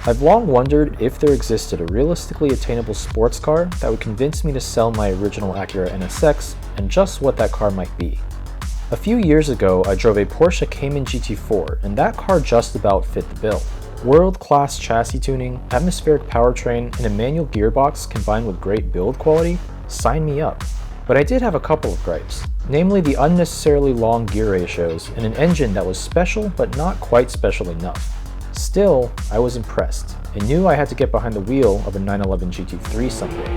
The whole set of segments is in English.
I've long wondered if there existed a realistically attainable sports car that would convince me to sell my original Acura NSX and just what that car might be. A few years ago, I drove a Porsche Cayman GT4 and that car just about fit the bill. World-class chassis tuning, atmospheric powertrain, and a manual gearbox combined with great build quality? Sign me up. But I did have a couple of gripes, namely the unnecessarily long gear ratios and an engine that was special but not quite special enough. Still, I was impressed and knew I had to get behind the wheel of a 911 GT3 someday.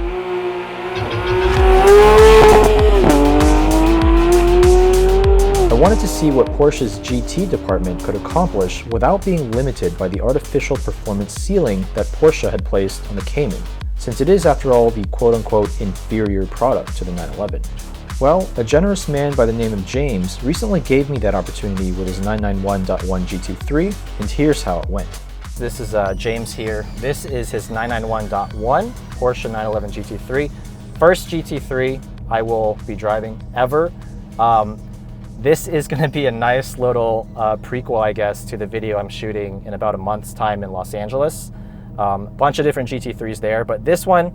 I wanted to see what Porsche's GT department could accomplish without being limited by the artificial performance ceiling that Porsche had placed on the Cayman, since it is, after all, the quote-unquote inferior product to the 911. Well, a generous man by the name of James recently gave me that opportunity with his 991.1 GT3, and here's how it went. This is James here. This is his 991.1 Porsche 911 GT3. First GT3 I will be driving ever. This is going to be a nice little prequel, I guess, to the video I'm shooting in about a month's time in Los Angeles. Bunch of different GT3s there, but this one,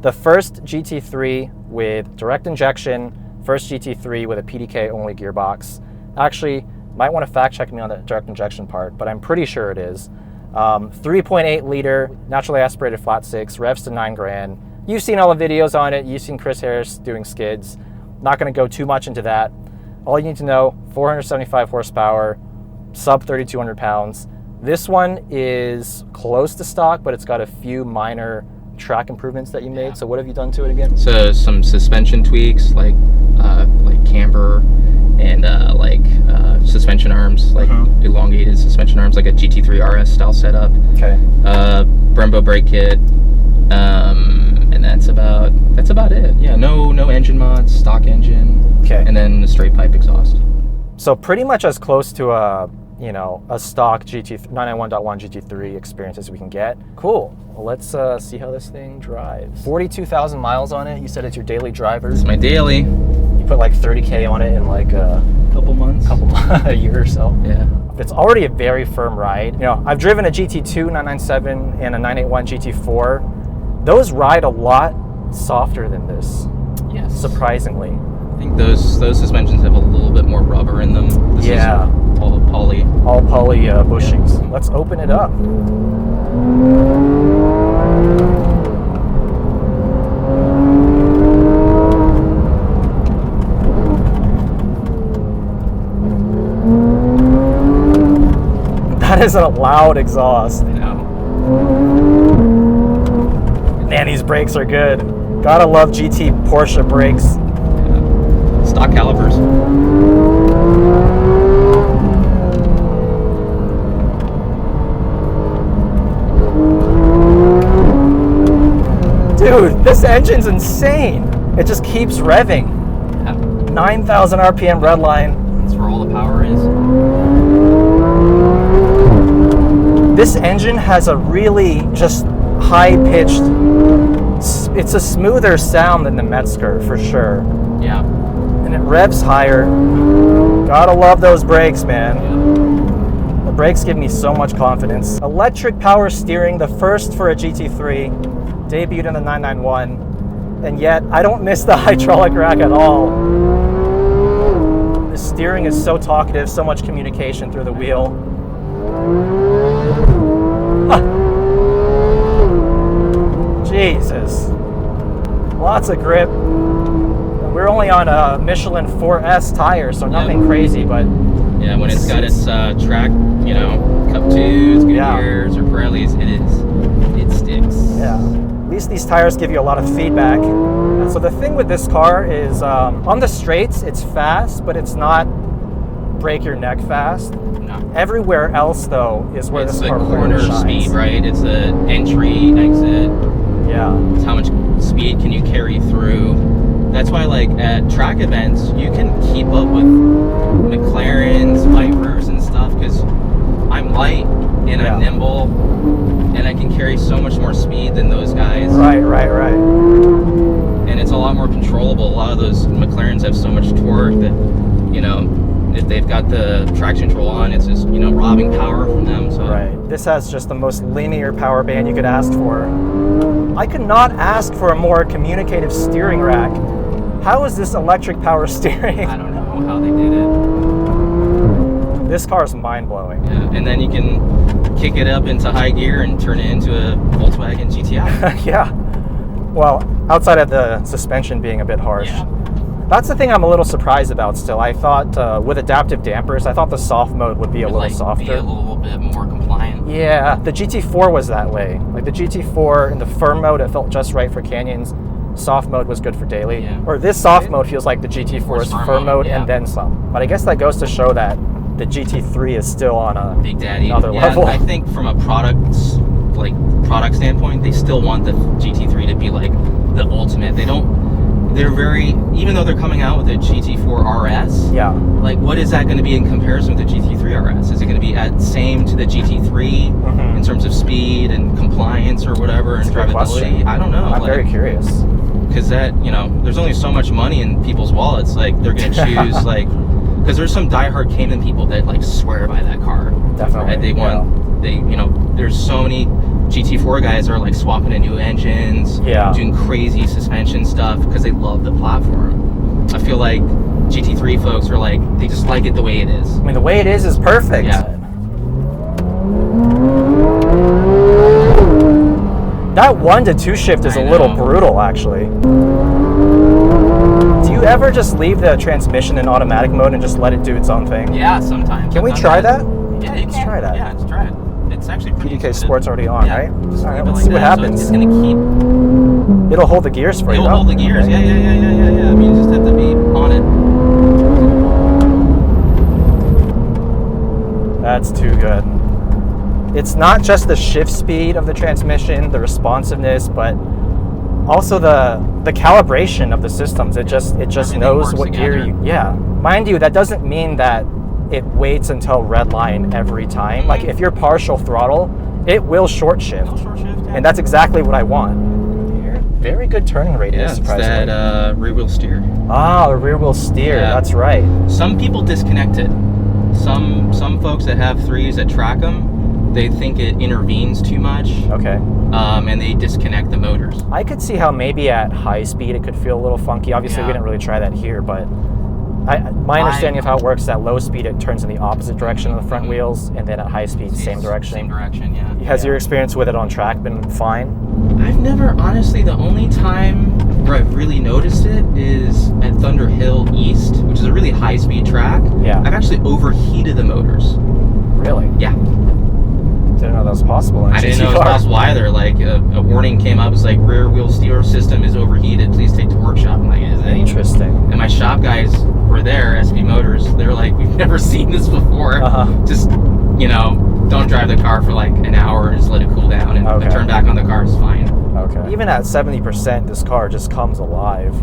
the first GT3 with direct injection, first GT3 with a PDK only gearbox. Actually, might want to fact check me on the direct injection part, but I'm pretty sure it is. 3.8 liter, naturally aspirated flat six, revs to 9 grand. You've seen all the videos on it. You've seen Chris Harris doing skids. Not going to go too much into that. All you need to know, 475 horsepower, sub 3,200 pounds. This one is close to stock, but it's got a few minor track improvements that you made. So what have you done to it again? So some suspension tweaks, like camber and suspension arms, like elongated suspension arms, like a GT3 RS style setup. Okay. Brembo brake kit, and that's about it. Yeah, no engine mods, stock engine. Okay. And then the straight pipe exhaust. So pretty much as close to a stock 991.1 GT3 experience as we can get. Cool. Well, let's see how this thing drives. 42,000 miles on it. You said it's your daily driver. It's my daily. You put like 30K on it in like a couple months, a year or so. Yeah. It's already a very firm ride. You know, I've driven a GT2, 997, and a 981 GT4. Those ride a lot softer than this. Yes. Surprisingly. I think those suspensions have a little bit more rubber in them. This is all poly. All poly bushings. Yeah. Let's open it up. That is a loud exhaust. I know. Man, these brakes are good. Gotta love GT Porsche brakes. Yeah. Stock calipers. Dude, this engine's insane. It just keeps revving. Yeah. 9,000 RPM redline. That's where all the power is. This engine has a really just high-pitched, it's a smoother sound than the Metzger for sure. Yeah. And it revs higher. Gotta love those brakes, man. Yeah. The brakes give me so much confidence. Electric power steering, the first for a GT3, debuted in the 991, and yet I don't miss the hydraulic rack at all. The steering is so talkative, so much communication through the wheel. Jesus. Lots of grip. We're only on a Michelin 4S tire, so nothing crazy, but... Yeah, when it's got its track, Cup 2s, Goodyears, or Pirellis, it sticks. Yeah. At least these tires give you a lot of feedback. So the thing with this car is, on the straights, it's fast, but it's not break your neck fast. No. Everywhere else, though, is where this car corner really shines. speed, right? It's the entry, exit. Yeah. It's how much speed can you carry through. That's why, like, at track events, you can keep up with McLarens, Vipers, and stuff, because I'm light and I'm nimble, and I can carry so much more speed than those guys. Right. And it's a lot more controllable. A lot of those McLarens have so much torque that, if they've got the traction control on, it's just, you know, robbing power from them. So. Right. This has just the most linear power band you could ask for. I could not ask for a more communicative steering rack. How is this electric power steering? I don't know how they did it. This car is mind-blowing. Yeah, and then you can kick it up into high gear and turn it into a Volkswagen GTI. Yeah. Well, outside of the suspension being a bit harsh. Yeah. That's the thing I'm a little surprised about still. I thought with adaptive dampers, I thought the soft mode would be a little softer. Be a little bit more compliant. Yeah, the GT4 was that way. Like the GT4 in the firm mode, it felt just right for canyons. Soft mode was good for daily. Yeah. Or this soft mode feels like the GT4's firm mode yeah. and then some. But I guess that goes to show that the GT3 is still on a Big Daddy. another level. I think from a product standpoint, they still want the GT3 to be like the ultimate. They're very, even though they're coming out with a GT4 RS, yeah. like what is that going to be in comparison with the GT3 RS? Is it going to be at same to the GT3 in terms of speed and compliance or whatever and drivability? I don't know. I'm very curious. Because that, you know, there's only so much money in people's wallets. Like they're going to choose because there's some diehard Cayman people that like swear by that car. Definitely. Right? They want, you know, there's so many GT4 guys that are like swapping in new engines, doing crazy suspension stuff because they love the platform. I feel like GT3 folks are like, they just like it the way it is. I mean, the way it is perfect. Yeah. That 1-to-2 shift is a little brutal, actually. Do you ever just leave the transmission in automatic mode and just let it do its own thing? Yeah, sometimes. Can we try that? Yeah, you can. Let's try that. Yeah, let's try it. It's actually pretty PDK Sport's already on, right? Just All right, leave it let's like see what that. happens. So it's going to keep... It'll hold the gears for you, It'll hold the gears. Okay. Yeah. I mean, you just have to be on it. That's too good. It's not just the shift speed of the transmission, the responsiveness, but also the calibration of the systems. It just Everything knows works what gear together. you... Yeah. Mind you, that doesn't mean that it waits until red line every time. Like if you're partial throttle, it will short shift. And that's exactly what I want. Very good turning radius, surprisingly. It's that rear wheel steer. Ah, the rear wheel steer, that's right. Some people disconnect it. Some folks that have threes that track them, they think it intervenes too much. Okay. And they disconnect the motors. I could see how maybe at high speed it could feel a little funky. Obviously, we didn't really try that here, but my understanding of how it works is at low speed it turns in the opposite direction of the front wheels, and then at high speed, same direction. Same direction, yeah. Has your experience with it on track been fine? I've never, honestly, the only time where I've really noticed it is at Thunder Hill East, which is a really high speed track. Yeah. I've actually overheated the motors. Really? Yeah. Didn't know that was possible. I didn't know it was possible either. Like a warning came up, it's like rear wheel steer system is overheated. Please take to workshop. I'm like, is that interesting? And my shop guys were there, SP Motors. They're like, we've never seen this before. Just, you know, don't drive the car for like an hour and just let it cool down, and the turn back on the car is fine. Okay. Even at 70%, this car just comes alive.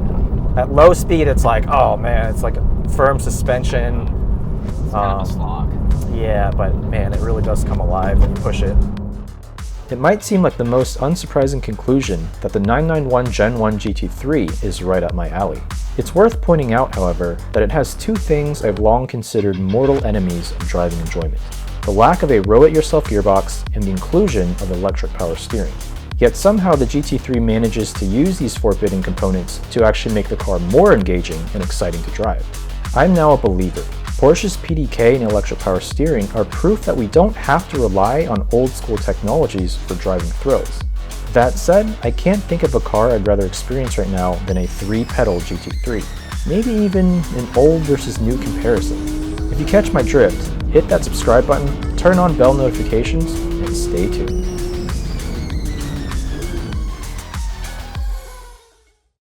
At low speed, it's like, oh man, it's like a firm suspension. It's kind of a slog. Yeah, but man, it really does come alive when you push it. It might seem like the most unsurprising conclusion that the 991 Gen 1 GT3 is right up my alley. It's worth pointing out, however, that it has two things I've long considered mortal enemies of driving enjoyment: the lack of a row-it-yourself gearbox and the inclusion of electric power steering. Yet somehow the GT3 manages to use these forbidden components to actually make the car more engaging and exciting to drive. I'm now a believer. Porsche's PDK and electric power steering are proof that we don't have to rely on old-school technologies for driving thrills. That said, I can't think of a car I'd rather experience right now than a 3-pedal GT3. Maybe even an old versus new comparison. If you catch my drift, hit that subscribe button, turn on bell notifications, and stay tuned.